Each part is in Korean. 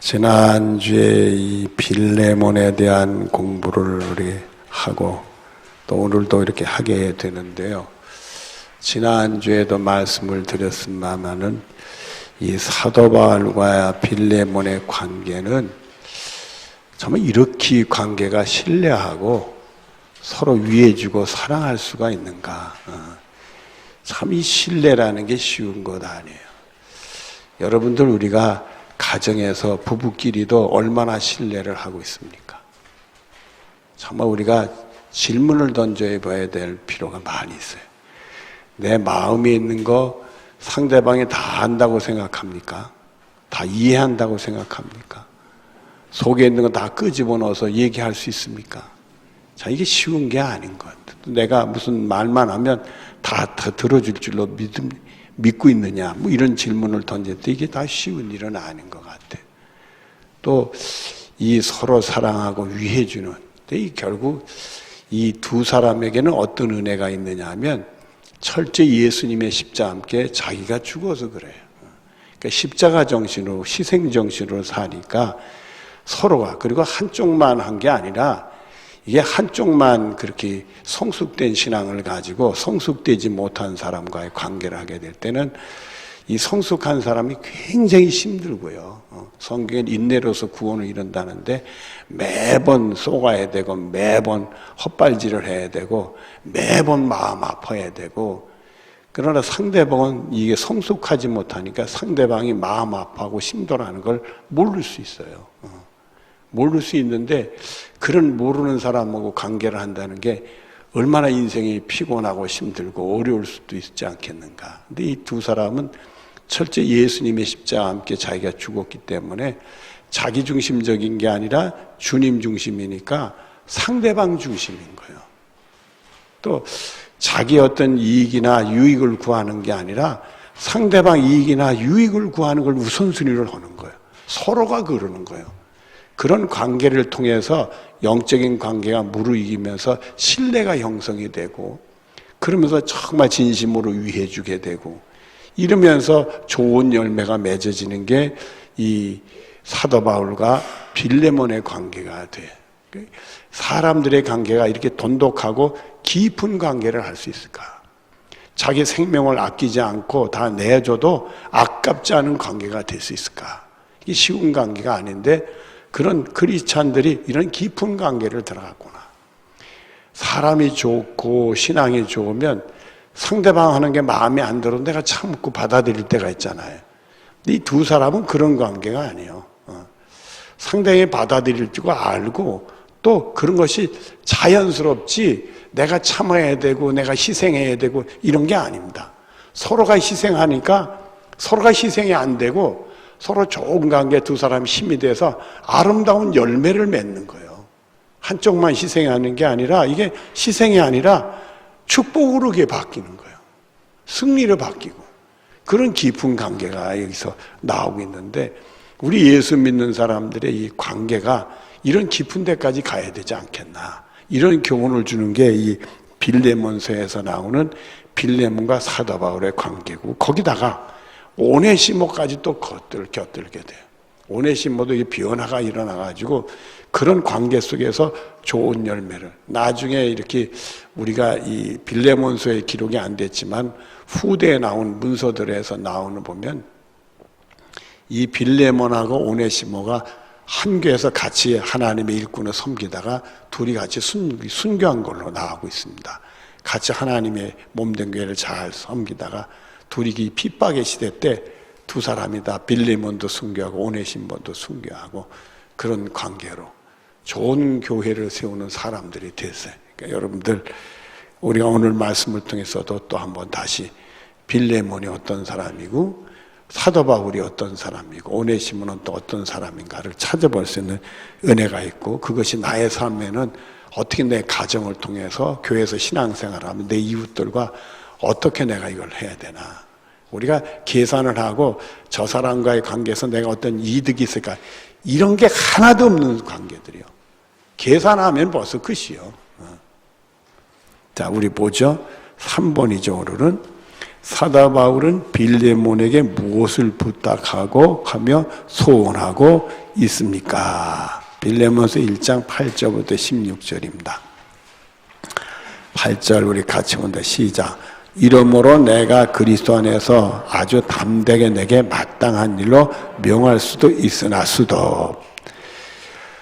지난주에 이 빌레몬에 대한 공부를 우리 하고 또 오늘도 이렇게 하게 되는데요. 지난주에도 말씀을 드렸습니다마는 이 사도 바울과 빌레몬의 관계는 정말 이렇게 관계가 신뢰하고 서로 위해주고 사랑할 수가 있는가. 참 이 신뢰라는 게 쉬운 것 아니에요. 여러분들 우리가 가정에서 부부끼리도 얼마나 신뢰를 하고 있습니까? 정말 우리가 질문을 던져 봐야 될 필요가 많이 있어요. 내 마음에 있는 거 상대방이 다 안다고 생각합니까? 다 이해한다고 생각합니까? 속에 있는 거 다 끄집어 넣어서 얘기할 수 있습니까? 자, 이게 쉬운 게 아닌 것 같아요. 내가 무슨 말만 하면 다 들어줄 줄로 믿고 있느냐, 뭐 이런 질문을 던질 때 이게 다 쉬운 일은 아닌 것 같아요. 또 이 서로 사랑하고 위해주는, 이 결국 이 두 사람에게는 어떤 은혜가 있느냐 하면 철저히 예수님의 십자와 함께 자기가 죽어서 그래요. 그러니까 십자가 정신으로, 희생 정신으로 사니까 서로가, 그리고 한쪽만 한 게 아니라 이게 한쪽만 그렇게 성숙된 신앙을 가지고 성숙되지 못한 사람과의 관계를 하게 될 때는 이 성숙한 사람이 굉장히 힘들고요. 성경엔 인내로서 구원을 이룬다는데 매번 쏘가야 되고 매번 헛발질을 해야 되고 매번 마음 아파야 되고, 그러나 상대방은 이게 성숙하지 못하니까 상대방이 마음 아파하고 힘들어하는 걸 모를 수 있어요. 모를 수 있는데 그런 모르는 사람하고 관계를 한다는 게 얼마나 인생이 피곤하고 힘들고 어려울 수도 있지 않겠는가. 근데 이 두 사람은 철저히 예수님의 십자와 함께 자기가 죽었기 때문에 자기 중심적인 게 아니라 주님 중심이니까 상대방 중심인 거예요. 또 자기 어떤 이익이나 유익을 구하는 게 아니라 상대방 이익이나 유익을 구하는 걸 우선순위를 하는 거예요. 서로가 그러는 거예요. 그런 관계를 통해서 영적인 관계가 무르익으면서 신뢰가 형성이 되고, 그러면서 정말 진심으로 위해주게 되고, 이러면서 좋은 열매가 맺어지는 게 이 사도 바울과 빌레몬의 관계가 돼. 사람들의 관계가 이렇게 돈독하고 깊은 관계를 할 수 있을까? 자기 생명을 아끼지 않고 다 내줘도 아깝지 않은 관계가 될 수 있을까? 이게 쉬운 관계가 아닌데 그런 크리스찬들이 이런 깊은 관계를 들어갔구나. 사람이 좋고 신앙이 좋으면 상대방 하는 게 마음에 안 들어도 내가 참고 받아들일 때가 있잖아요. 근데 이 두 사람은 그런 관계가 아니에요. 상대방이 받아들일 줄 알고 또 그런 것이 자연스럽지 내가 참아야 되고 내가 희생해야 되고 이런 게 아닙니다. 서로가 희생하니까 서로가 희생이 안 되고 서로 좋은 관계, 두 사람이 힘이 돼서 아름다운 열매를 맺는 거예요. 한쪽만 희생하는 게 아니라 이게 희생이 아니라 축복으로 바뀌는 거예요. 승리로 바뀌고, 그런 깊은 관계가 여기서 나오고 있는데 우리 예수 믿는 사람들의 이 관계가 이런 깊은 데까지 가야 되지 않겠나, 이런 교훈을 주는 게 이 빌레몬서에서 나오는 빌레몬과 사도 바울의 관계고, 거기다가 오네시모까지 또 곁들게 돼요. 오네시모도 이 변화가 일어나가지고 그런 관계 속에서 좋은 열매를, 나중에 이렇게 우리가 이 빌레몬서의 기록이 안 됐지만 후대에 나온 문서들에서 나오는 보면 이 빌레몬하고 오네시모가 한 교회에서 같이 하나님의 일꾼을 섬기다가 둘이 같이 순교한 걸로 나오고 있습니다. 같이 하나님의 몸된 교회를 잘 섬기다가 둘이 핍박의 시대 때 두 사람이 다 빌레몬도 순교하고 오네시모도 순교하고 그런 관계로 좋은 교회를 세우는 사람들이 됐어요. 그러니까 여러분들 우리가 오늘 말씀을 통해서도 또 한번 다시 빌레몬이 어떤 사람이고 사도 바울이 어떤 사람이고 오네시모는 또 어떤 사람인가를 찾아볼 수 있는 은혜가 있고, 그것이 나의 삶에는 어떻게 내 가정을 통해서 교회에서 신앙생활을 하면 내 이웃들과 어떻게 내가 이걸 해야 되나. 우리가 계산을 하고 저 사람과의 관계에서 내가 어떤 이득이 있을까, 이런 게 하나도 없는 관계들이요. 계산하면 벌써 끝이요. 자, 우리 보죠. 3번이죠. 오늘은 사도 바울은 빌레몬에게 무엇을 부탁하고 하며 소원하고 있습니까? 빌레몬서 1장 8절부터 16절입니다. 8절 우리 같이 본다. 시작. 이러므로 내가 그리스도 안에서 아주 담대하게 내게 마땅한 일로 명할 수도 있으나 수도.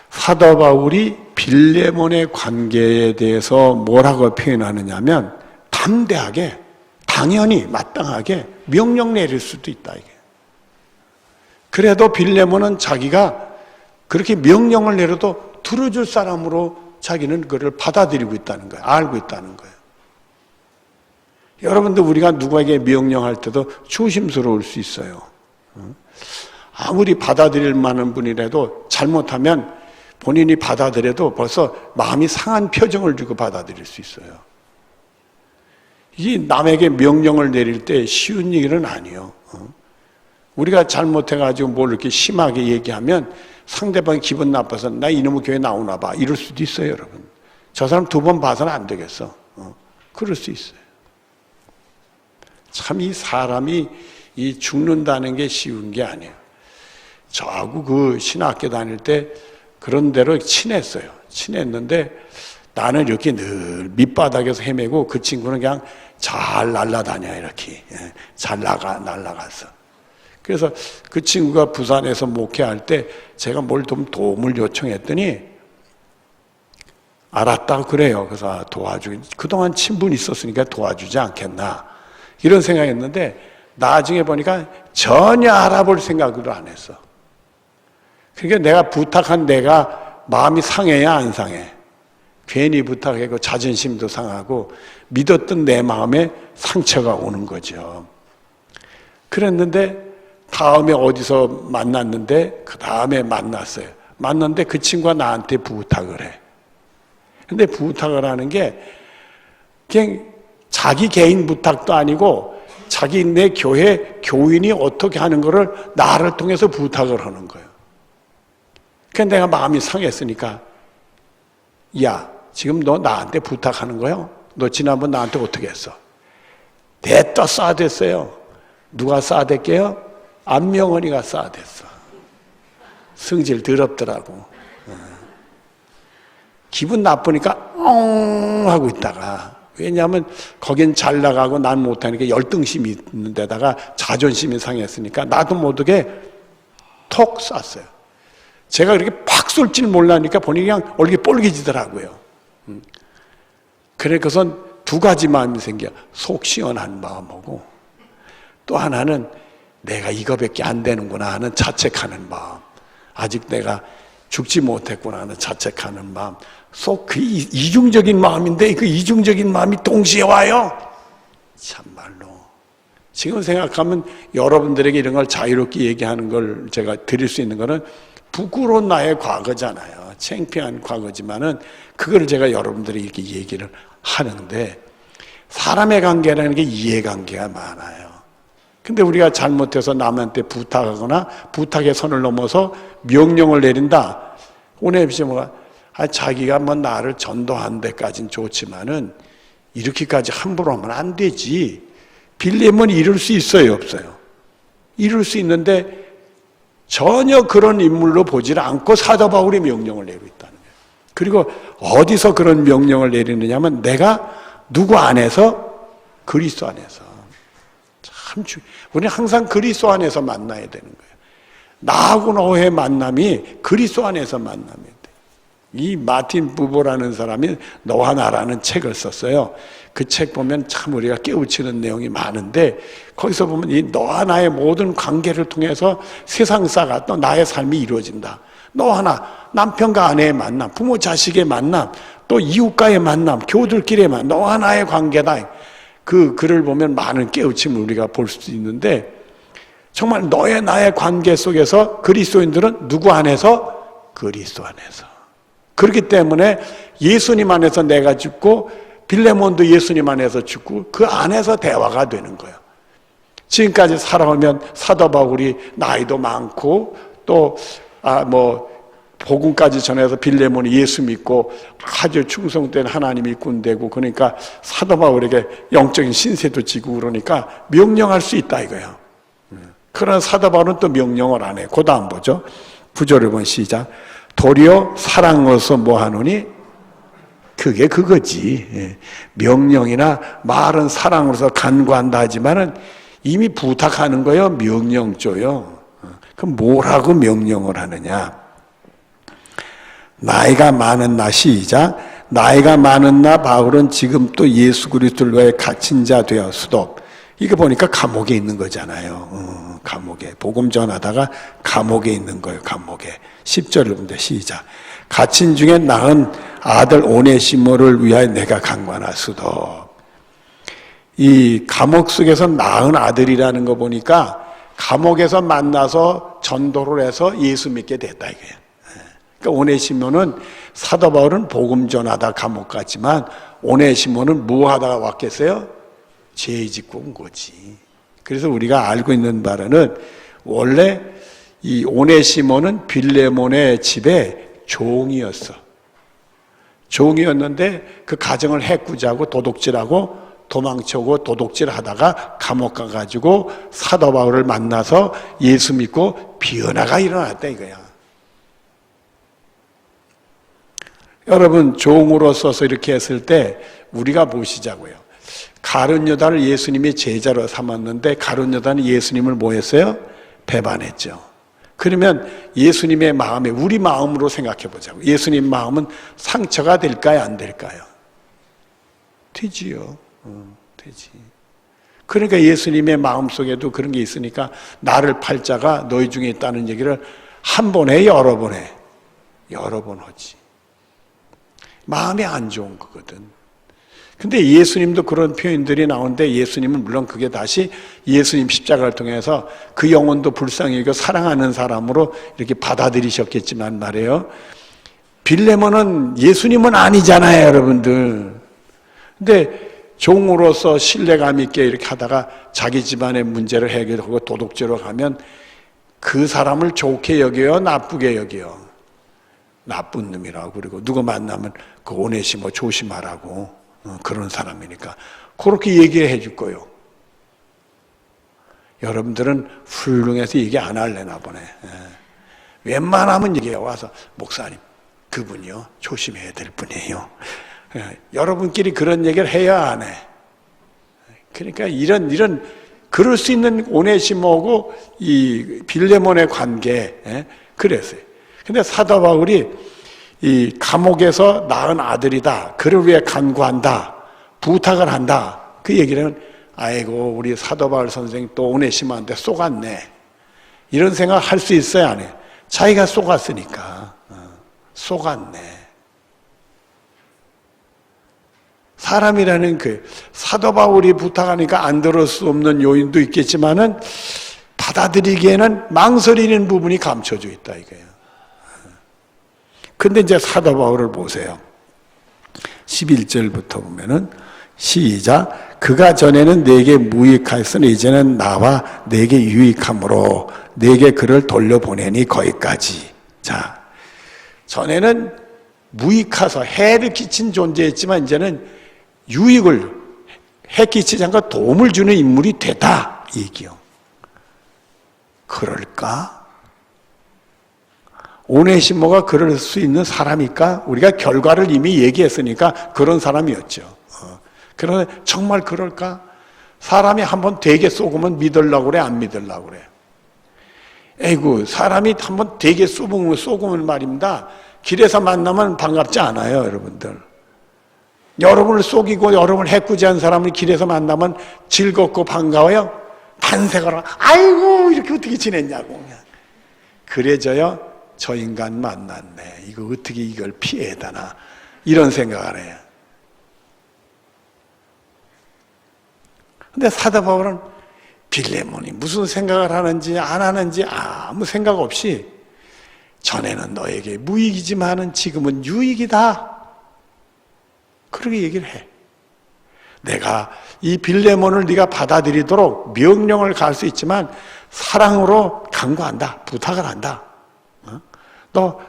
사도 바울이 빌레몬의 관계에 대해서 뭐라고 표현하느냐면 담대하게, 당연히 마땅하게 명령 내릴 수도 있다 이게. 그래도 빌레몬은 자기가 그렇게 명령을 내려도 들어줄 사람으로 자기는 그걸 받아들이고 있다는 거예요. 알고 있다는 거예요. 여러분들 우리가 누구에게 명령할 때도 조심스러울 수 있어요. 아무리 받아들일 만한 분이라도 잘못하면 본인이 받아들여도 벌써 마음이 상한 표정을 주고 받아들일 수 있어요. 이 남에게 명령을 내릴 때 쉬운 일은 아니에요. 우리가 잘못해가지고 뭘 이렇게 심하게 얘기하면 상대방이 기분 나빠서 나 이놈의 교회 나오나 봐 이럴 수도 있어요. 여러분 저 사람 2번 봐서는 안 되겠어. 그럴 수 있어요. 참 이 사람이 이 죽는다는 게 쉬운 게 아니에요. 저하고 그 신학교 다닐 때 그런 대로 친했어요. 친했는데 나는 이렇게 늘 밑바닥에서 헤매고 그 친구는 그냥 잘 날아다녀 이렇게 잘 날아갔어. 그래서 그 친구가 부산에서 목회할 때 제가 뭘 좀 도움을 요청했더니 알았다고 그래요. 그래서 도와주기 그동안 친분이 있었으니까 도와주지 않겠나 이런 생각했는데 나중에 보니까 전혀 알아볼 생각으로 안 했어. 그러니까 내가 부탁한 내가 마음이 상해야 안 상해. 괜히 부탁하고 자존심도 상하고 믿었던 내 마음에 상처가 오는 거죠. 그랬는데 다음에 어디서 만났는데 그 다음에 만났어요. 만났는데 그 친구가 나한테 부탁을 해. 근데 부탁을 하는 게 그냥 자기 개인 부탁도 아니고 자기 내 교회 교인이 어떻게 하는 거를 나를 통해서 부탁을 하는 거예요. 그래서 내가 마음이 상했으니까 야 지금 너 나한테 부탁하는 거요? 너 지난번 나한테 어떻게 했어? 대떠 싸댔어요. 누가 싸댔게요? 안명원이가 싸댔어. 성질 더럽더라고. 기분 나쁘니까 엉 하고 있다가 왜냐하면 거긴 잘 나가고 난 못하니까 열등심이 있는 데다가 자존심이 상했으니까 나도 모르게 톡 쐈어요. 제가 그렇게 팍 쏠 줄 몰라니까 보니 그냥 얼굴이 뻘개지더라고요. 그래서선 2가지 마음이 생겨. 속 시원한 마음하고 또 하나는 내가 이거밖에 안 되는구나 하는 자책하는 마음. 아직 내가 죽지 못했구나 하는 자책하는 마음. 속 그 이중적인 마음인데 그 이중적인 마음이 동시에 와요. 참말로. 지금 생각하면 여러분들에게 이런 걸 자유롭게 얘기하는 걸 제가 드릴 수 있는 거는 부끄러운 나의 과거잖아요. 창피한 과거지만은 그걸 제가 여러분들이 이렇게 얘기를 하는데 사람의 관계라는 게 이해관계가 많아요. 근데 우리가 잘못해서 남한테 부탁하거나 부탁의 선을 넘어서 명령을 내린다. 오늘 뭐가 자기가 뭐 나를 전도한 데까지는 좋지만은 이렇게까지 함부로 하면 안 되지. 빌레몬이 이럴 수 있어요, 없어요? 이럴 수 있는데 전혀 그런 인물로 보지를 않고 사도 바울이 명령을 내리고 있다는 거예요. 그리고 어디서 그런 명령을 내리느냐 하면 내가 누구 안에서? 그리스도 안에서. 참 우리는 항상 그리스도 안에서 만나야 되는 거예요. 나하고 너의 만남이 그리스도 안에서 만남이 돼. 이 마틴 부보라는 사람이 너와 나라는 책을 썼어요. 그 책 보면 참 우리가 깨우치는 내용이 많은데 거기서 보면 이 너와 나의 모든 관계를 통해서 세상사가 또 나의 삶이 이루어진다. 너와 나, 남편과 아내의 만남, 부모 자식의 만남, 또 이웃과의 만남, 교우들끼리의 만남, 너와 나의 관계다. 그 글을 보면 많은 깨우침을 우리가 볼 수 있는데 정말 너의 나의 관계 속에서 그리스도인들은 누구 안에서? 그리스도 안에서. 그렇기 때문에 예수님 안에서 내가 죽고 빌레몬도 예수님 안에서 죽고 그 안에서 대화가 되는 거예요. 지금까지 살아오면 사도 바울이 나이도 많고 또 복음까지 전해서 빌레몬이 예수 믿고 아주 충성된 하나님 일꾼 되고, 그러니까 사도 바울에게 영적인 신세도 지고 그러니까 명령할 수 있다 이거야. 그러나 사도 바울은 또 명령을 안 해. 그 다음 보죠. 9절을 보면 시작. 도리어 사랑으로서 뭐하노니? 그게 그거지. 명령이나 말은 사랑으로서 간구한다 하지만은 이미 부탁하는 거예요. 명령 줘요. 그럼 뭐라고 명령을 하느냐? 나이가 많은 나, 시작. 나이가 많은 나 바울은 지금 또 예수 그리스도의 갇힌 자 되었으도, 이거 보니까 감옥에 있는 거잖아요. 감옥에 복음 전하다가 감옥에 있는 거예요. 감옥에. 10절을 본다. 시작. 갇힌 중에 낳은 아들 오네시모를 위하여 내가 강관하수도. 이 감옥 속에서 낳은 아들이라는 거 보니까 감옥에서 만나서 전도를 해서 예수 믿게 됐다 이거예요. 그러니까 오네시모는, 사도 바울은 복음 전하다 감옥 갔지만 오네시모는 뭐 하다가 왔겠어요? 죄 짓고 온 거지. 그래서 우리가 알고 있는 바로는 원래 이 오네시모는 빌레몬의 집에 종이었어. 종이었는데 그 가정을 해꾸자고 도둑질하고 도망쳐고 도둑질하다가 감옥 가가지고 사도 바울을 만나서 예수 믿고 변화가 일어났다 이거야. 여러분, 종으로 써서 이렇게 했을 때 우리가 보시자고요. 가룟 유다를 예수님이 제자로 삼았는데 가룟 유다는 예수님을 뭐 했어요? 배반했죠. 그러면 예수님의 마음에, 우리 마음으로 생각해 보자고. 예수님 마음은 상처가 될까요? 안 될까요? 되지요. 되지. 그러니까 예수님의 마음속에도 그런 게 있으니까 나를 팔 자가 너희 중에 있다는 얘기를 한 번 해, 여러 번 해? 여러 번 하지. 마음이 안 좋은 거거든. 근데 예수님도 그런 표현들이 나오는데 예수님은 물론 그게 다시 예수님 십자가를 통해서 그 영혼도 불쌍히 여겨 사랑하는 사람으로 이렇게 받아들이셨겠지만 말이에요. 빌레몬은 예수님은 아니잖아요, 여러분들. 근데 종으로서 신뢰감 있게 이렇게 하다가 자기 집안의 문제를 해결하고 도둑질로 가면 그 사람을 좋게 여겨요, 나쁘게 여겨요? 나쁜 놈이라고. 그리고 누구 만나면 그 오네시모 조심하라고. 그런 사람이니까 그렇게 얘기해 줄 거예요. 여러분들은 훌륭해서 얘기 안 할래나 보네. 웬만하면 얘기해 와서 목사님 그분이요 조심해야 될 분이에요. 여러분끼리 그런 얘기를 해야 안 해. 그러니까 이런 그럴 수 있는 오네시모하고 이 빌레몬의 관계, 그랬어요. 근데 사도 바울이 이 감옥에서 낳은 아들이다, 그를 위해 간구한다, 부탁을 한다, 그 얘기는 아이고 우리 사도 바울 선생님 또 오네시모한테 쏘갔네, 이런 생각 할 수 있어요, 안 해요? 자기가 쏘갔으니까. 쏘갔네. 사람이라는 그 사도 바울이 부탁하니까 안 들을 수 없는 요인도 있겠지만은 받아들이기에는 망설이는 부분이 감춰져 있다 이거예요. 근데 이제 사도 바울을 보세요. 11절부터 보면은 시작. 그가 전에는 내게 무익하였으니 이제는 나와 내게 유익함으로 내게 그를 돌려보내니 거기까지. 자, 전에는 무익하서 해를 끼친 존재였지만 이제는 유익을, 해 끼치지 않고 도움을 주는 인물이 되다 이 얘기요. 그럴까? 오네시모가 그럴 수 있는 사람일까? 우리가 결과를 이미 얘기했으니까 그런 사람이었죠. 그러나 정말 그럴까? 사람이 한번 되게 쏘으면 믿으려고 그래, 안 믿으려고 그래? 에이구, 사람이 한번 되게 쏘으면 말입니다. 길에서 만나면 반갑지 않아요, 여러분들. 여러분을 속이고 여러분을 해꾸지한 사람을 길에서 만나면 즐겁고 반가워요? 반색을 하고, 아이고, 이렇게 어떻게 지냈냐고. 그래져요? 저 인간 만났네. 이거 어떻게 이걸 피해야 되나. 이런 생각을 해요. 근데 사도 바울은 빌레몬이 무슨 생각을 하는지 안 하는지 아무 생각 없이 전에는 너에게 무익이지만은 지금은 유익이다. 그렇게 얘기를 해. 내가 이 빌레몬을 네가 받아들이도록 명령을 갈 수 있지만 사랑으로 간구한다. 부탁을 한다.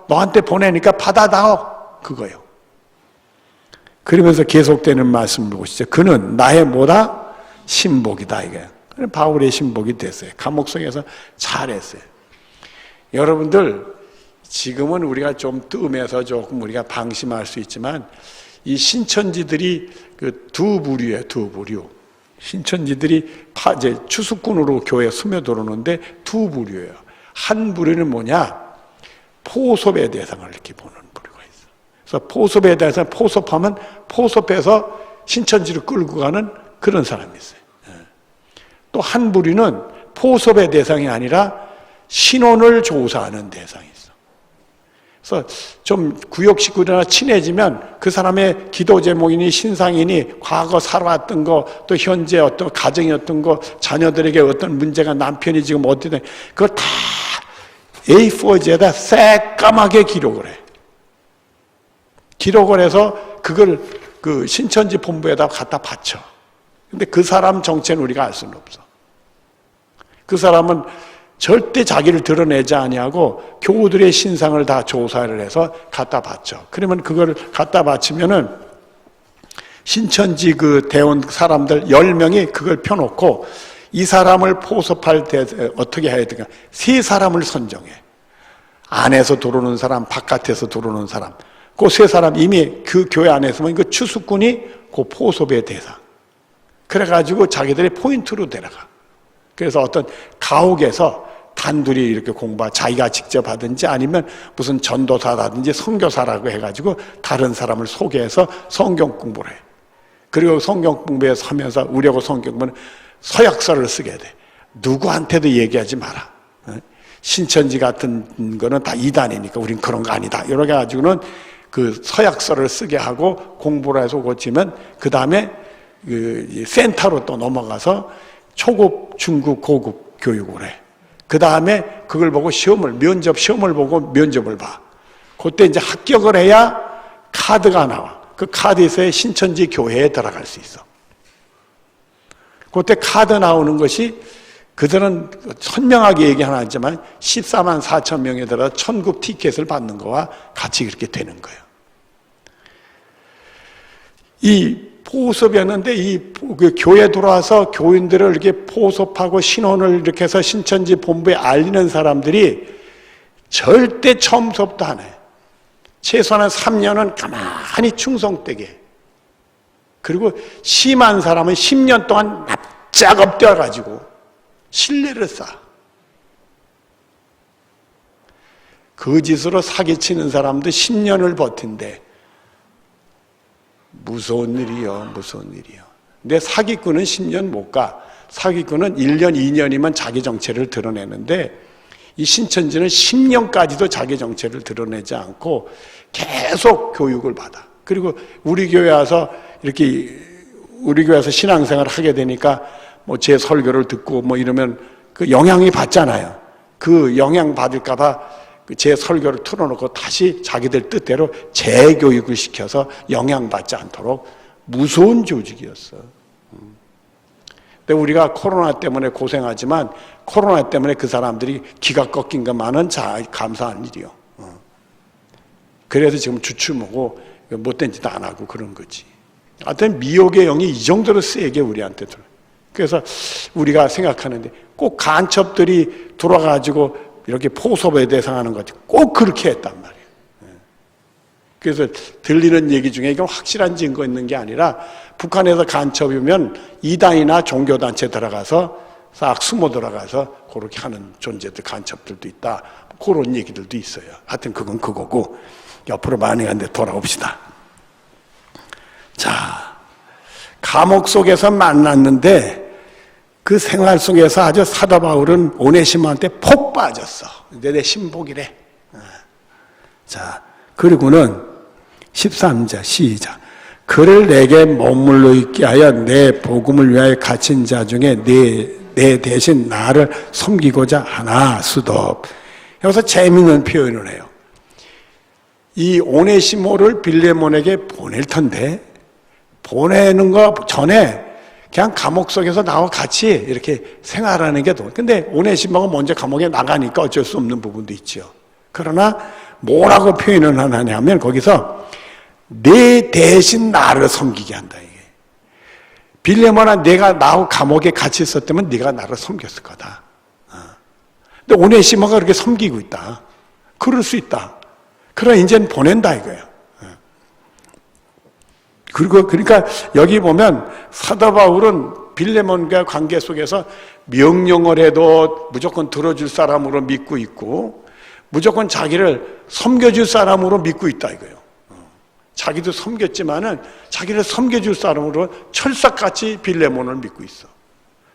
너한테 보내니까 받아다오. 그거요. 그러면서 계속되는 말씀을 보시죠. 그는 나의 뭐다? 신복이다 이거예요. 바울의 신복이 됐어요. 감옥 속에서 잘했어요. 여러분들 지금은 우리가 좀 뜸해서 조금 우리가 방심할 수 있지만 이 신천지들이 그 두 부류예요. 두 부류. 신천지들이 이제 추수꾼으로 교회에 스며들어오는데 두 부류예요. 한 부류는 뭐냐? 포섭의 대상을 이렇게 보는 부류가 있어. 그래서 포섭의 대상, 포섭하면 포섭해서 신천지를 끌고 가는 그런 사람이 있어요. 또 한 부류는 포섭의 대상이 아니라 신혼을 조사하는 대상이 있어. 그래서 좀 구역 식구들이나 친해지면 그 사람의 기도 제목이니 신상이니 과거 살아왔던 거, 또 현재 어떤 가정이었던 거, 자녀들에게 어떤 문제가 남편이 지금 어떻게 그걸 다 A4지에다 새까맣게 기록을 해. 기록을 해서 그걸 그 신천지 본부에다 갖다 바쳐. 근데 그 사람 정체는 우리가 알 수는 없어. 그 사람은 절대 자기를 드러내지 아니하고 교우들의 신상을 다 조사를 해서 갖다 바쳐. 그러면 그걸 갖다 바치면은 신천지 그 대원 사람들 10명이 그걸 펴놓고 이 사람을 포섭할 때 어떻게 해야 되나? 3사람을 선정해. 안에서 들어오는 사람, 바깥에서 들어오는 사람. 그 3사람 이미 그 교회 안에서면 그 추수꾼이 그 포섭의 대상. 그래가지고 자기들의 포인트로 데려가. 그래서 어떤 가옥에서 단둘이 이렇게 자기가 직접 하든지 아니면 무슨 전도사라든지 선교사라고 해가지고 다른 사람을 소개해서 성경 공부를 해. 그리고 성경 공부에서 하면서 우리하고 성경 공부는 서약서를 쓰게 돼. 누구한테도 얘기하지 마라. 신천지 같은 거는 다 이단이니까 우린 그런 거 아니다. 이렇게 해가지고는 그 서약서를 쓰게 하고 공부를 해서 고치면 그 다음에 그 센터로 또 넘어가서 초급, 중급, 고급 교육을 해. 그 다음에 그걸 보고 면접 시험을 보고 면접을 봐. 그때 이제 합격을 해야 카드가 나와. 그 카드에서 신천지 교회에 들어갈 수 있어. 그때 카드 나오는 것이 그들은 선명하게 얘기 하나 하지만 14만 4천 명에 들어 천급 티켓을 받는 거와 같이 그렇게 되는 거예요. 이 포섭이었는데 이 교회 들어와서 교인들을 이렇게 포섭하고 신혼을 이렇게 해서 신천지 본부에 알리는 사람들이 절대 처음부터 안 해. 최소한 3년은 가만히 충성되게. 그리고 심한 사람은 10년 동안 납작 엎드려가지고 신뢰를 쌓아. 거짓으로 사기치는 사람도 10년을 버틴대. 무서운 일이요, 무서운 일이요. 근데 사기꾼은 10년 못 가. 사기꾼은 1년, 2년이면 자기 정체를 드러내는데 이 신천지는 10년까지도 자기 정체를 드러내지 않고 계속 교육을 받아. 그리고 우리 교회 와서 신앙생활을 하게 되니까 뭐 제 설교를 듣고 뭐 이러면 그 영향이 받잖아요. 그 영향 받을까봐 제 설교를 틀어놓고 다시 자기들 뜻대로 재교육을 시켜서 영향받지 않도록 무서운 조직이었어. 근데 우리가 코로나 때문에 고생하지만 코로나 때문에 그 사람들이 기가 꺾인 것만은 감사한 일이요. 그래서 지금 주춤하고 못된 짓 안 하고 그런 거지. 하여튼 미혹의 영이 이 정도로 세게 우리한테 들어. 그래서 우리가 생각하는데 꼭 간첩들이 들어와가지고 이렇게 포섭에 대상하는 거지. 꼭 그렇게 했단 말이에요. 그래서 들리는 얘기 중에 이건 확실한 증거 있는 게 아니라 북한에서 간첩이면 이단이나 종교단체 들어가서 싹 숨어 들어가서 그렇게 하는 존재들, 간첩들도 있다. 그런 얘기들도 있어요. 하여튼 그건 그거고 옆으로 만행한데 돌아옵시다. 자, 감옥 속에서 만났는데 그 생활 속에서 아주 사도 바울은 오네시모한테 폭 빠졌어. 내 신복이래. 자, 그리고는 13절 시작. 그를 내게 머물러 있게 하여 내 복음을 위하여 갇힌 자 중에 내 대신 나를 섬기고자 하나 수도. 여기서 재미있는 표현을 해요. 이 오네시모를 빌레몬에게 보낼 텐데 보내는 거 전에 그냥 감옥 속에서 나와 같이 이렇게 생활하는 게 더. 근데 오네시모가 먼저 감옥에 나가니까 어쩔 수 없는 부분도 있죠. 그러나 뭐라고 표현을 하냐면 거기서 내 대신 나를 섬기게 한다. 이게. 빌레몬아, 내가 나하고 감옥에 같이 있었다면 네가 나를 섬겼을 거다. 근데 오네시모가 그렇게 섬기고 있다. 그럴 수 있다. 그러나 이제는 보낸다 이거예요. 그리고 그러니까 여기 보면 사도 바울은 빌레몬과 관계 속에서 명령을 해도 무조건 들어줄 사람으로 믿고 있고 무조건 자기를 섬겨줄 사람으로 믿고 있다 이거예요. 자기도 섬겼지만은 자기를 섬겨줄 사람으로 철석같이 빌레몬을 믿고 있어.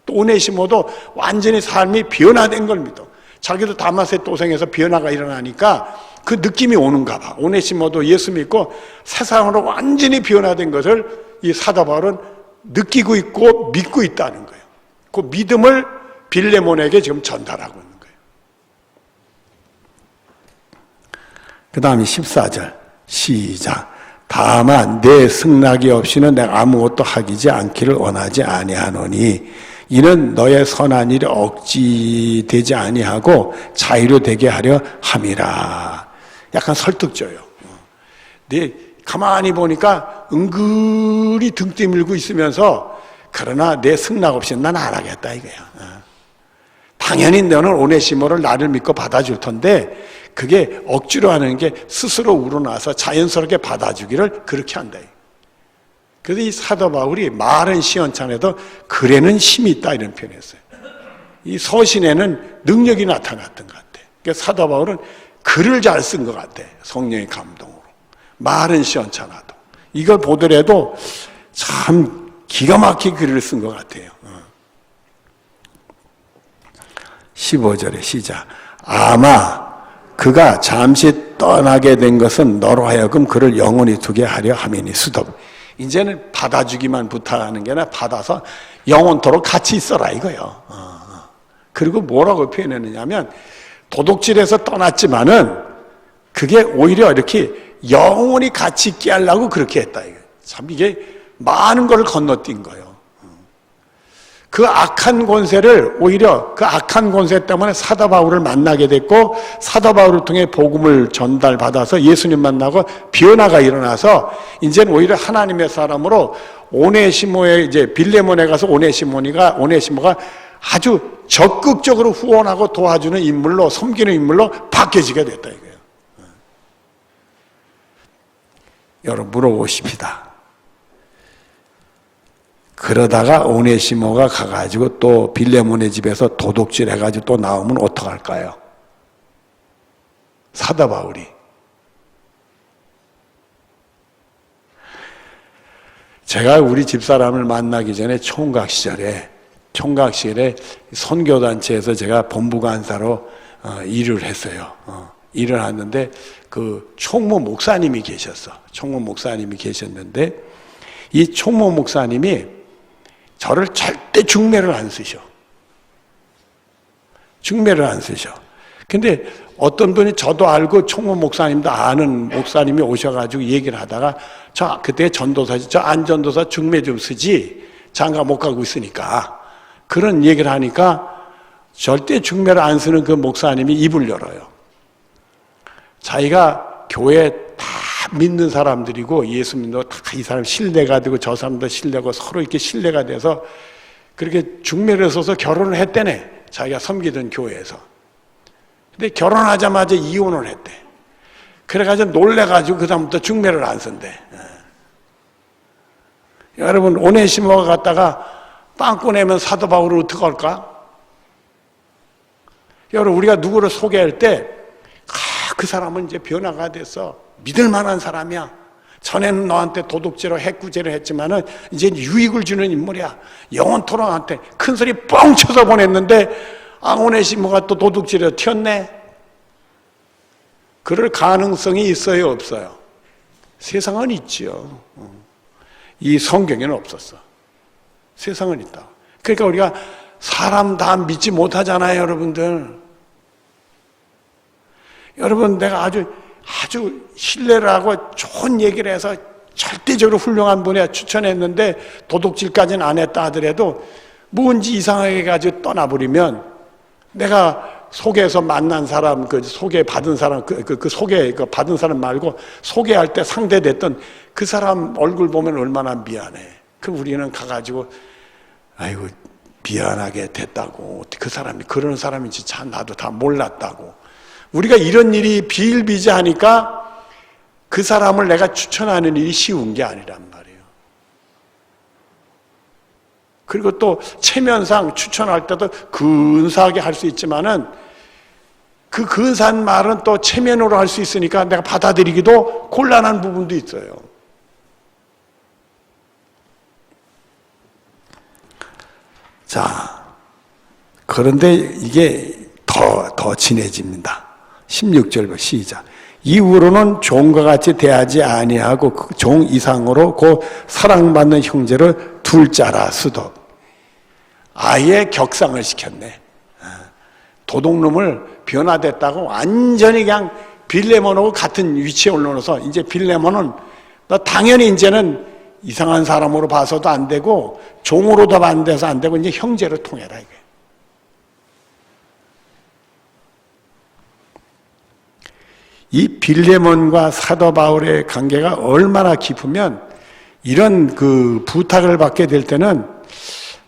또 오네시모도 완전히 삶이 변화된 걸 믿어. 자기도 다마스의 도성에서 변화가 일어나니까 그 느낌이 오는가 봐. 오네시모도 예수 믿고 세상으로 완전히 변화된 것을 이 사도 바울은 느끼고 있고 믿고 있다는 거예요. 그 믿음을 빌레몬에게 지금 전달하고 있는 거예요. 그 다음에 14절 시작. 다만 내 승낙이 없이는 내가 아무것도 하기지 않기를 원하지 아니하노니 이는 너의 선한 일이 억지되지 아니하고 자유로 되게 하려 함이라. 약간 설득줘요. 네, 가만히 보니까 은근히 등 떠밀고 있으면서 그러나 내 승낙 없이는 난 안 하겠다 이거야. 당연히 너는 오네시모를 나를 믿고 받아줄 텐데 그게 억지로 하는 게 스스로 우러나서 자연스럽게 받아주기를 그렇게 한다. 그래서 이 사도 바울이 말은 시원찮아도 글에는 힘이 있다 이런 표현했어요. 이 서신에는 능력이 나타났던 것 같아. 그러니까 사도 바울은 글을 잘 쓴 것 같아. 성령의 감동으로. 말은 시원찮아도. 이걸 보더라도 참 기가 막히게 글을 쓴 것 같아요. 15절에 시작. 아마 그가 잠시 떠나게 된 것은 너로 하여금 그를 영원히 두게 하려 함이니 스톱. 이제는 받아주기만 부탁하는 게 아니라 받아서 영원토록 같이 있어라 이거예요. 그리고 뭐라고 표현했느냐면 도둑질해서 떠났지만은 그게 오히려 이렇게 영원히 같이 있게 하려고 그렇게 했다. 참 이게 많은 걸 건너뛴 거예요. 그 악한 권세를 오히려 그 악한 권세 때문에 사도 바울을 만나게 됐고 사도 바울을 통해 복음을 전달받아서 예수님 만나고 변화가 일어나서 이제는 오히려 하나님의 사람으로 오네시모의 이제 빌레몬에 가서 오네시모가 아주 적극적으로 후원하고 도와주는 인물로 섬기는 인물로 바뀌어지게 됐다 이거예요. 여러분 물어보십시다. 그러다가 오네시모가 가가지고 또 빌레몬의 집에서 도둑질 해가지고 또 나오면 어떡할까요? 사도 바울이. 제가 우리 집사람을 만나기 전에 총각 시절에 선교단체에서 제가 본부간사로 일을 했어요. 일을 하는데 그 총무 목사님이 계셨어. 총무 목사님이 계셨는데 이 총무 목사님이 저를 절대 중매를 안 쓰셔. 중매를 안 쓰셔. 근데 어떤 분이 저도 알고 총무 목사님도 아는 목사님이 오셔가지고 얘기를 하다가 저 그때 전도사지, 저 안전도사 중매 좀 쓰지 장가 못 가고 있으니까 그런 얘기를 하니까 절대 중매를 안 쓰는 그 목사님이 입을 열어요. 자기가 교회 다 믿는 사람들이고 예수 믿는 다 이 사람 신뢰가 되고 저 사람도 신뢰고 서로 이렇게 신뢰가 돼서 그렇게 중매를 써서 결혼을 했대네. 자기가 섬기던 교회에서. 근데 결혼하자마자 이혼을 했대. 그래가지고 놀래가지고 그 다음부터 중매를 안 쓴대. 여러분 오네시모가 갔다가 빵꾸 내면 사도 바울을 어떻게 할까? 여러분 우리가 누구를 소개할 때 그 사람은 이제 변화가 돼서 믿을 만한 사람이야. 전에는 너한테 도둑질을 해꾸질을 했지만은 이제 유익을 주는 인물이야. 영원토록 나한테 큰 소리 뻥 쳐서 보냈는데 오네시모가 또 도둑질에 튀었네. 그럴 가능성이 있어요, 없어요? 세상은 있지요. 이 성경에는 없었어. 세상은 있다. 그러니까 우리가 사람 다 믿지 못하잖아요, 여러분들. 여러분 내가 아주 신뢰를 하고 좋은 얘기를 해서 절대적으로 훌륭한 분에 추천했는데 도둑질까지는 안 했다 하더라도 뭔지 이상하게 가지고 떠나버리면 내가 소개해서 만난 사람, 그 소개받은 사람, 그 받은 사람 말고 소개할 때 상대됐던 그 사람 얼굴 보면 얼마나 미안해. 그 우리는 가가지고, 아이고, 미안하게 됐다고. 그 사람이 그런 사람인지 참 나도 다 몰랐다고. 우리가 이런 일이 비일비재하니까 그 사람을 내가 추천하는 일이 쉬운 게 아니란 말이에요. 그리고 또 체면상 추천할 때도 근사하게 할 수 있지만은 그 근사한 말은 또 체면으로 할 수 있으니까 내가 받아들이기도 곤란한 부분도 있어요. 자, 그런데 이게 더 진해집니다. 16절 시작. 이후로는 종과 같이 대하지 아니하고 그 종 이상으로 그 사랑받는 형제를 둘자라 수도. 아예 격상을 시켰네. 도둑놈을 변화됐다고 완전히 그냥 빌레몬하고 같은 위치에 올려놓아서 이제 빌레몬은 너 당연히 이제는 이상한 사람으로 봐서도 안 되고 종으로도 안 돼서 안 되고 이제 형제로 통해라 이게. 이 빌레몬과 사도 바울의 관계가 얼마나 깊으면 이런 그 부탁을 받게 될 때는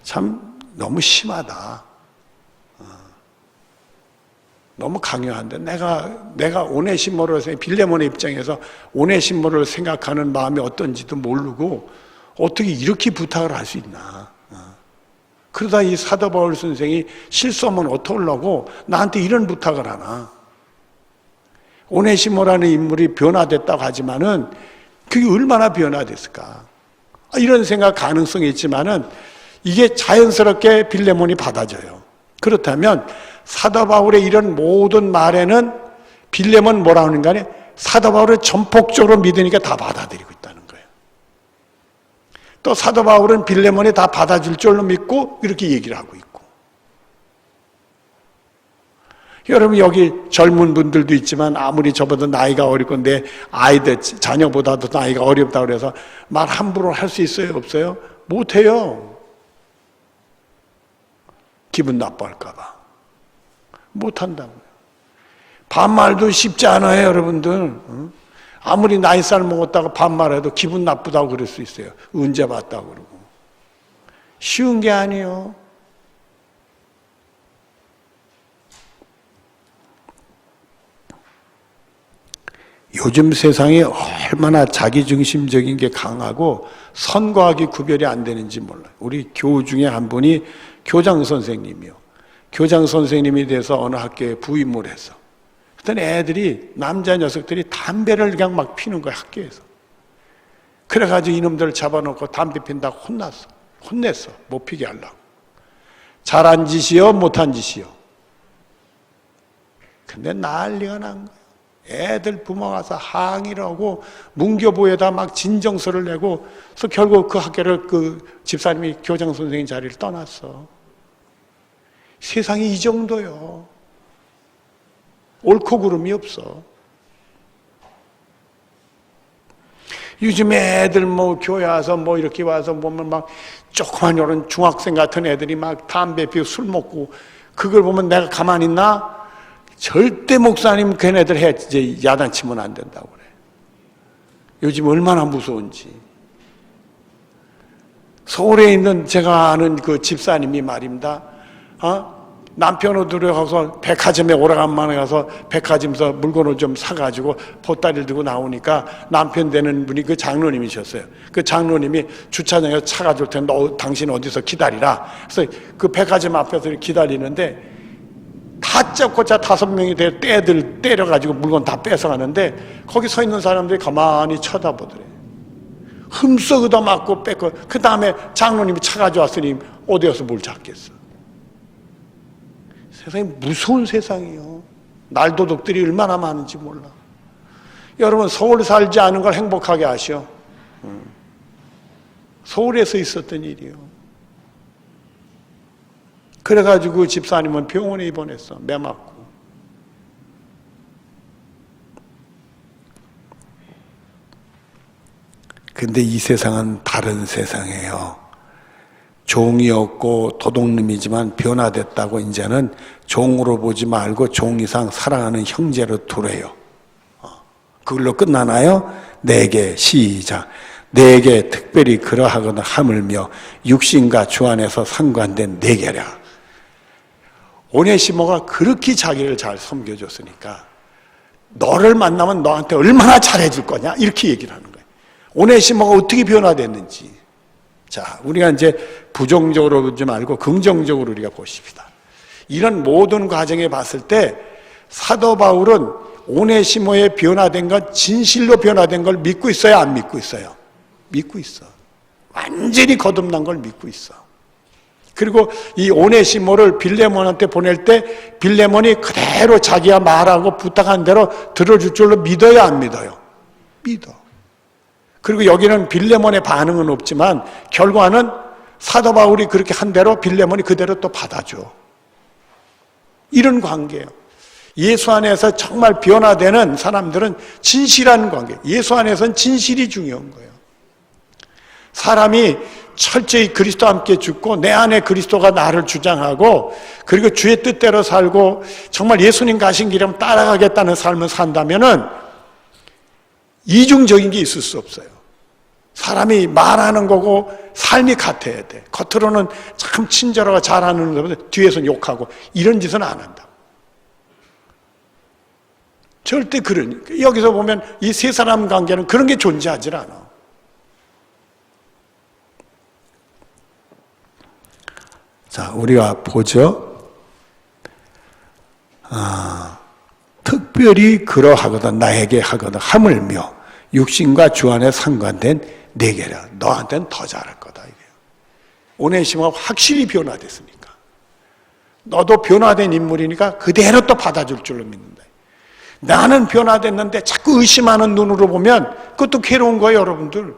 참 너무 심하다. 너무 강요한데 내가 오네시모를 빌레몬의 입장에서 오네시모를 생각하는 마음이 어떤지도 모르고 어떻게 이렇게 부탁을 할 수 있나. 그러다 이 사도 바울 선생이 실수하면 어떡하려고 나한테 이런 부탁을 하나. 오네시모라는 인물이 변화됐다고 하지만은 그게 얼마나 변화됐을까. 이런 생각 가능성이 있지만은 이게 자연스럽게 빌레몬이 받아줘요. 그렇다면 사도 바울의 이런 모든 말에는 빌레몬 뭐라 하는 간에 사도 바울을 전폭적으로 믿으니까 다 받아들이고 있다는 거예요. 또 사도 바울은 빌레몬이 다 받아줄 줄로 믿고 이렇게 얘기를 하고 있고. 여러분 여기 젊은 분들도 있지만 아무리 저보다 나이가 어리고 내 아이들 자녀보다도 나이가 어렵다고 그래서 말 함부로 할 수 있어요? 없어요? 못해요. 기분 나빠할까 봐. 못한다고요. 반말도 쉽지 않아요, 여러분들. 아무리 나이살 먹었다고 반말해도 기분 나쁘다고 그럴 수 있어요. 언제 봤다고 그러고. 쉬운 게 아니에요. 요즘 세상이 얼마나 자기중심적인 게 강하고 선과학이 구별이 안 되는지 몰라요. 우리 교우 중에 한 분이 교장 선생님이요. 교장 선생님이 돼서 어느 학교에 부임을 했어. 그랬더니 애들이, 남자 녀석들이 담배를 그냥 막 피는 거야, 학교에서. 그래가지고 이놈들을 잡아놓고 담배 핀다고 혼냈어. 못 피게 하려고. 잘한 짓이요, 못한 짓이요. 근데 난리가 난 거야. 애들 부모가 와서 항의를 하고 문교부에다 막 진정서를 내고 그래서 결국 그 학교를 그 집사님이 교장 선생님 자리를 떠났어. 세상이 이 정도요. 옳고 그름이 없어. 요즘 애들 뭐 교회 와서 뭐 이렇게 와서 보면 막 조그만 이런 중학생 같은 애들이 막 담배 피우고 술 먹고 그걸 보면 내가 가만히 있나? 절대 목사님 걔네들 이제 야단치면 안 된다고 그래. 요즘 얼마나 무서운지. 서울에 있는 제가 아는 그 집사님이 말입니다. 남편을 들여가서 백화점에 오래간만에 가서 백화점에서 물건을 좀 사가지고 보따리를 들고 나오니까 남편 되는 분이 그 장로님이셨어요. 그 장로님이 주차장에서 차 가져올 텐데 당신 어디서 기다리라. 그래서 그 백화점 앞에서 기다리는데 다짜고짜 5명이 떼들 때려가지고 물건 다 뺏어가는데 거기 서 있는 사람들이 가만히 쳐다보더래. 흠썩 얻어맞고 뺏고 그 다음에 장로님이 차 가져왔으니 어디 가서 뭘 잡겠어. 세상이 무서운 세상이요. 날도둑들이 얼마나 많은지 몰라. 여러분 서울 살지 않은 걸 행복하게 아시오. 서울에서 있었던 일이요. 그래가지고 집사님은 병원에 입원했어. 매 맞고. 근데 이 세상은 다른 세상이에요. 종이었고 도둑놈이지만 변화됐다고 이제는 종으로 보지 말고 종 이상 사랑하는 형제로 두래요. 그걸로 끝나나요? 내게 시작. 내게 특별히 그러하거나 하물며 육신과 주 안에서 상관된 내게라. 오네시모가 그렇게 자기를 잘 섬겨줬으니까 너를 만나면 너한테 얼마나 잘해줄 거냐 이렇게 얘기를 하는 거예요. 오네시모가 어떻게 변화됐는지. 자, 우리가 이제 부정적으로 보지 말고 긍정적으로 우리가 보십시다. 이런 모든 과정에 봤을 때 사도 바울은 오네시모의 변화된 것, 진실로 변화된 걸 믿고 있어요? 안 믿고 있어요? 믿고 있어. 완전히 거듭난 걸 믿고 있어. 그리고 이 오네시모를 빌레몬한테 보낼 때 빌레몬이 그대로 자기가 말하고 부탁한 대로 들어줄 줄로 믿어요? 안 믿어요? 믿어. 그리고 여기는 빌레몬의 반응은 없지만 결과는 사도 바울이 그렇게 한 대로 빌레몬이 그대로 또 받아줘. 이런 관계예요. 예수 안에서 정말 변화되는 사람들은 진실한 관계. 예수 안에서는 진실이 중요한 거예요. 사람이 철저히 그리스도와 함께 죽고 내 안에 그리스도가 나를 주장하고 그리고 주의 뜻대로 살고 정말 예수님 가신 길을 따라가겠다는 삶을 산다면은 이중적인 게 있을 수 없어요. 사람이 말하는 거고 삶이 같아야 돼. 겉으로는 참 친절하고 잘하는 건데 뒤에서는 욕하고 이런 짓은 안 한다. 절대 그러니까 여기서 보면 이 세 사람 관계는 그런 게 존재하지 않아. 자, 우리가 보죠. 특별히 그러하거든 나에게 하거든 하물며 육신과 주 안에 상관된 내게라. 너한테는 더 잘할 거다. 이게요. 오네시모가 확실히 변화됐으니까. 너도 변화된 인물이니까 그대로 또 받아줄 줄로 믿는다. 나는 변화됐는데 자꾸 의심하는 눈으로 보면 그것도 괴로운 거예요, 여러분들.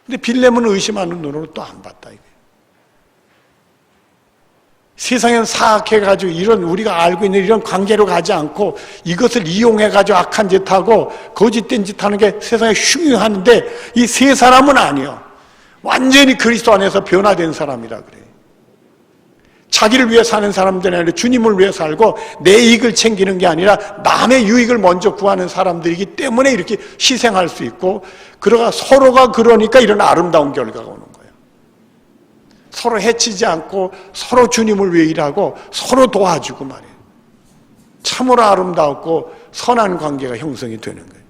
근데 빌레몬은 의심하는 눈으로 또 안 봤다. 이게. 세상엔 사악해가지고 이런 우리가 알고 있는 이런 관계로 가지 않고 이것을 이용해가지고 악한 짓하고 거짓된 짓하는 게 세상에 흉흉하는데 이 세 사람은 아니요. 완전히 그리스도 안에서 변화된 사람이라 그래요. 자기를 위해 사는 사람들이 아니라 주님을 위해 살고 내 이익을 챙기는 게 아니라 남의 유익을 먼저 구하는 사람들이기 때문에 이렇게 희생할 수 있고 그러가 서로가 그러니까 이런 아름다운 결과가 오는 거예요. 서로 해치지 않고 서로 주님을 위해 일하고 서로 도와주고 말이에요. 참으로 아름답고 선한 관계가 형성이 되는 거예요.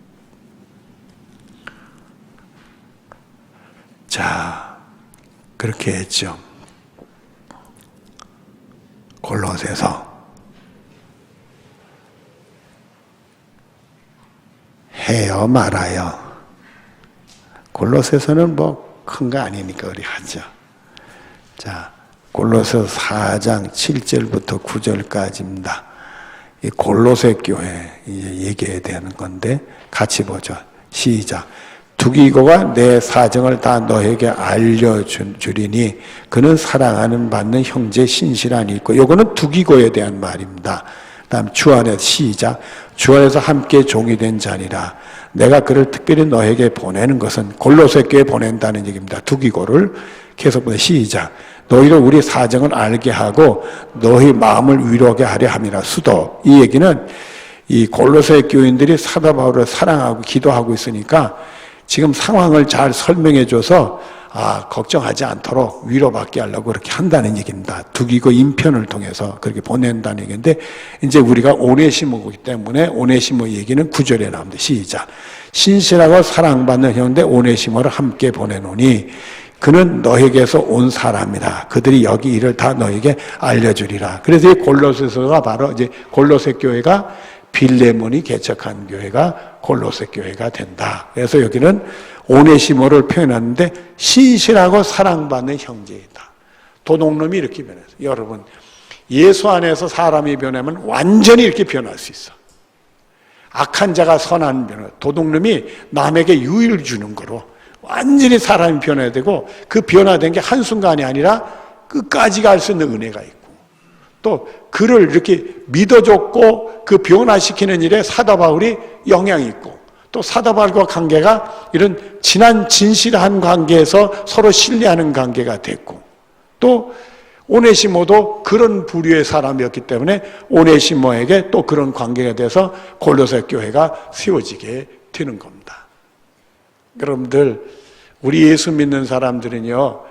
자, 그렇게 했죠. 골로새서 해요 말아요. 골로새서는 뭐 큰 거 아니니까 우리 하죠. 자, 골로새 4장 7절부터 9절까지입니다. 이 골로새 교회 얘기해야 되는 건데 같이 보죠. 시작. 두기고가 내 사정을 다 너에게 알려주리니 그는 사랑하는 받는 형제 신실한이 있고 요거는 두기고에 대한 말입니다. 다음 주 안에서 시작. 주 안에서 함께 종이 된 자니라. 내가 그를 특별히 너에게 보내는 것은 골로새 교회에 보낸다는 얘기입니다. 두기고를 계속 보내 시작. 너희를 우리 사정을 알게 하고 너희 마음을 위로하게 하려 함이라. 수도. 이 얘기는 이 골로새 교인들이 사도 바울을 사랑하고 기도하고 있으니까 지금 상황을 잘 설명해줘서 걱정하지 않도록 위로받게 하려고 그렇게 한다는 얘기입니다. 두기고 인편을 통해서 그렇게 보낸다는 얘기인데 이제 우리가 오네시모이기 때문에 오네시모 얘기는 9절에 나옵니다. 시작. 신실하고 사랑받는 형제 오네시모를 함께 보내노니 그는 너에게서 온 사람이라. 그들이 여기 일을 다 너에게 알려주리라. 그래서 이 골로새서가 바로 이제 골로새 교회가 빌레몬이 개척한 교회가 골로새 교회가 된다. 그래서 여기는 오네시모를 표현하는데 신실하고 사랑받는 형제이다. 도둑놈이 이렇게 변했어요. 여러분, 예수 안에서 사람이 변하면 완전히 이렇게 변할 수 있어. 악한 자가 선한 변화, 도둑놈이 남에게 유의를 주는 거로 완전히 사람이 변해야 되고 그 변화된 게 한순간이 아니라 끝까지 갈 수 있는 은혜가 있고 또 그를 이렇게 믿어줬고 그 변화시키는 일에 사도 바울이 영향이 있고 또 사도 바울과 관계가 이런 진한 진실한 관계에서 서로 신뢰하는 관계가 됐고 또 오네시모도 그런 부류의 사람이었기 때문에 오네시모에게 또 그런 관계가 돼서 골로새 교회가 세워지게 되는 겁니다. 여러분들, 우리 예수 믿는 사람들은요,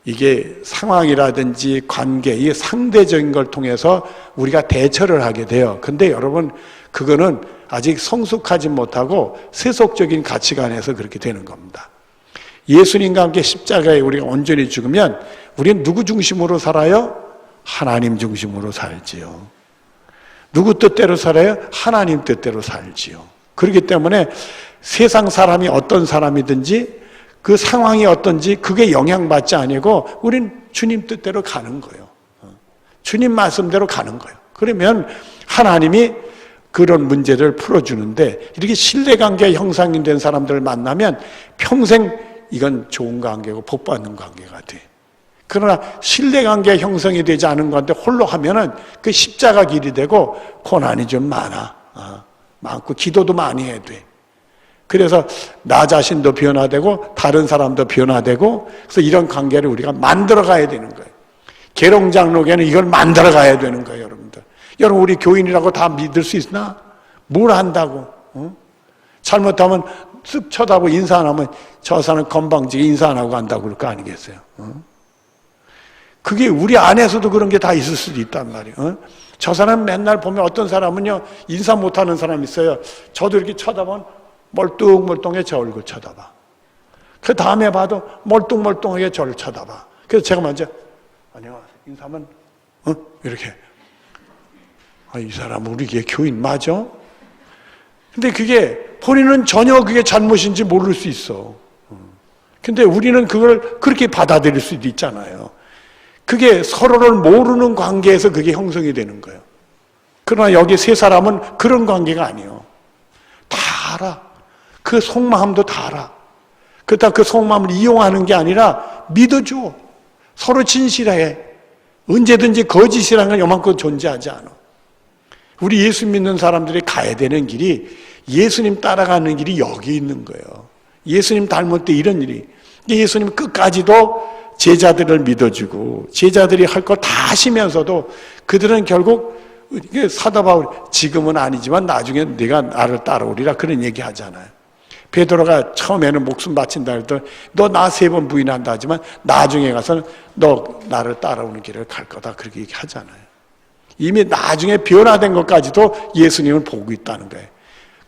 이게 상황이라든지 관계, 이 상대적인 걸 통해서 우리가 대처를 하게 돼요. 근데 여러분, 그거는 아직 성숙하지 못하고 세속적인 가치관에서 그렇게 되는 겁니다. 예수님과 함께 십자가에 우리가 온전히 죽으면 우리는 누구 중심으로 살아요? 하나님 중심으로 살지요. 누구 뜻대로 살아요? 하나님 뜻대로 살지요. 그렇기 때문에 세상 사람이 어떤 사람이든지 그 상황이 어떤지 그게 영향받지 아니고 우린 주님 뜻대로 가는 거예요. 주님 말씀대로 가는 거예요. 그러면 하나님이 그런 문제를 풀어주는데, 이렇게 신뢰관계 형성이 된 사람들을 만나면 평생 이건 좋은 관계고 복받는 관계가 돼. 그러나 신뢰관계 형성이 되지 않은 건데 홀로 하면은 그 십자가 길이 되고 고난이 좀 많고 기도도 많이 해야 돼. 그래서 나 자신도 변화되고 다른 사람도 변화되고, 그래서 이런 관계를 우리가 만들어 가야 되는 거예요. 계룡장로교회는 이걸 만들어 가야 되는 거예요, 여러분들. 여러분, 우리 교인이라고 다 믿을 수 있나? 뭘 한다고? 잘못하면 쓱 쳐다보고 인사 안 하면 저 사람 건방지게 인사 안 하고 간다고 그럴 거 아니겠어요? 그게 우리 안에서도 그런 게 다 있을 수도 있단 말이에요. 저 사람 맨날 보면 어떤 사람은요, 인사 못하는 사람 있어요. 저도 이렇게 쳐다보면 멀뚱멀뚱하게 저 얼굴 쳐다봐. 그 다음에 봐도 멀뚱멀뚱하게 저를 쳐다봐. 그래서 제가 먼저 안녕하세요 인사하면 이렇게, 이 사람 우리 교인 맞아? 근데 그게 본인은 전혀 그게 잘못인지 모를 수 있어. 근데 우리는 그걸 그렇게 받아들일 수도 있잖아요. 그게 서로를 모르는 관계에서 그게 형성이 되는 거예요. 그러나 여기 세 사람은 그런 관계가 아니에요. 다 알아. 그 속마음도 다 알아. 그렇다 그 속마음을 이용하는 게 아니라 믿어줘. 서로 진실해. 언제든지 거짓이라는 건 요만큼 존재하지 않아. 우리 예수 믿는 사람들이 가야 되는 길이, 예수님 따라가는 길이 여기 있는 거예요. 예수님 닮을 때 이런 일이. 예수님 끝까지도 제자들을 믿어주고 제자들이 할 걸 다 하시면서도 그들은 결국 사도 바울, 지금은 아니지만 나중에 네가 나를 따라오리라 그런 얘기 하잖아요. 베드로가 처음에는 목숨 바친다 했더니 너 나 3번 부인한다 하지만 나중에 가서는 너 나를 따라오는 길을 갈 거다 그렇게 얘기하잖아요. 이미 나중에 변화된 것까지도 예수님을 보고 있다는 거예요.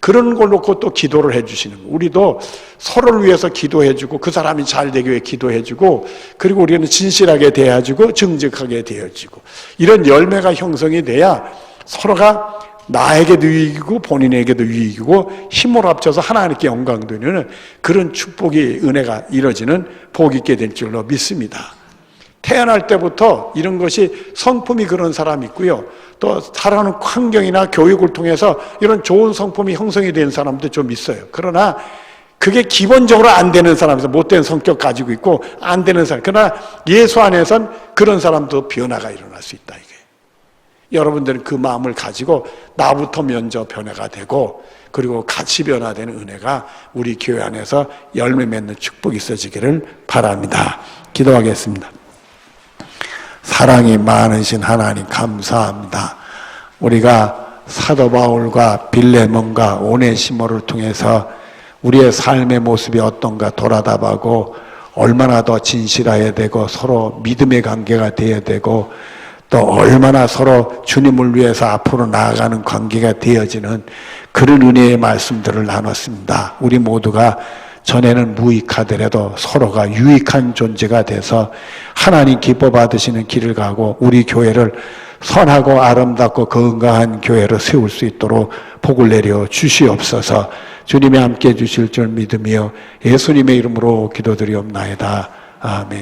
그런 걸 놓고 또 기도를 해주시는 거예요. 우리도 서로를 위해서 기도해주고 그 사람이 잘 되기 위해 기도해주고, 그리고 우리는 진실하게 대해주고 정직하게 대해주고, 이런 열매가 형성이 돼야 서로가 나에게도 유익이고 본인에게도 유익이고 힘을 합쳐서 하나님께 영광 되는 그런 축복이, 은혜가 이루어지는 복이 있게 될 줄로 믿습니다. 태어날 때부터 이런 것이 성품이 그런 사람이 있고요. 또 살아가는 환경이나 교육을 통해서 이런 좋은 성품이 형성이 된 사람도 좀 있어요. 그러나 그게 기본적으로 안 되는 사람에서 못된 성격 가지고 있고 안 되는 사람. 그러나 예수 안에선 그런 사람도 변화가 일어날 수 있다. 이게. 여러분들은 그 마음을 가지고 나부터 먼저 변화가 되고 그리고 같이 변화되는 은혜가 우리 교회 안에서 열매 맺는 축복이 있어지기를 바랍니다. 기도하겠습니다. 사랑이 많으신 하나님 감사합니다. 우리가 사도 바울과 빌레몬과 오네시모를 통해서 우리의 삶의 모습이 어떤가 돌아다보고 얼마나 더 진실해야 되고 서로 믿음의 관계가 되어야 되고 또 얼마나 서로 주님을 위해서 앞으로 나아가는 관계가 되어지는 그런 은혜의 말씀들을 나눴습니다. 우리 모두가 전에는 무익하더라도 서로가 유익한 존재가 돼서 하나님 기뻐 받으시는 길을 가고 우리 교회를 선하고 아름답고 건강한 교회로 세울 수 있도록 복을 내려 주시옵소서. 주님이 함께 해주실 줄 믿으며 예수님의 이름으로 기도드리옵나이다. 아멘.